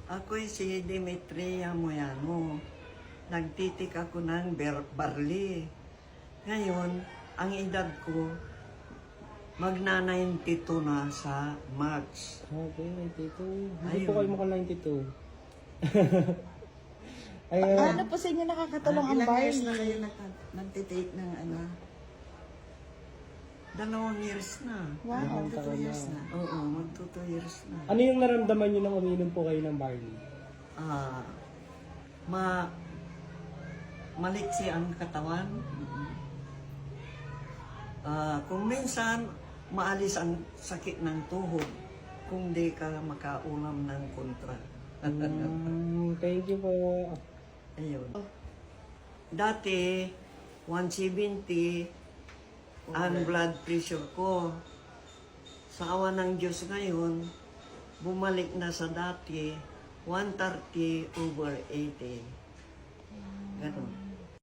Ako'y si Demetria Moyano. Nagtitik ako ng barley. Ngayon, ang edad ko, magna-92 na sa March. Okay, 92. Hindi Ayun. po kayo mukhang 92. Paano po sa inyo nakakatulong ang Ilang years barley? na kayo nagtitake ng ano? 2 years na. Wow. Magto 2 years na. Oo, magto 2 years na. Ano yung naramdaman nyo nang uminom po kayo ng barley? Ah, maliksi ang katawan. Kung minsan, maalis ang sakit ng tuhod kung di ka makaulam ng kontra. Thank you po. Ayun. Dati, 170 ang blood pressure ko. Sa awa ng Diyos ngayon, bumalik na sa dati, 130/80. Ganon.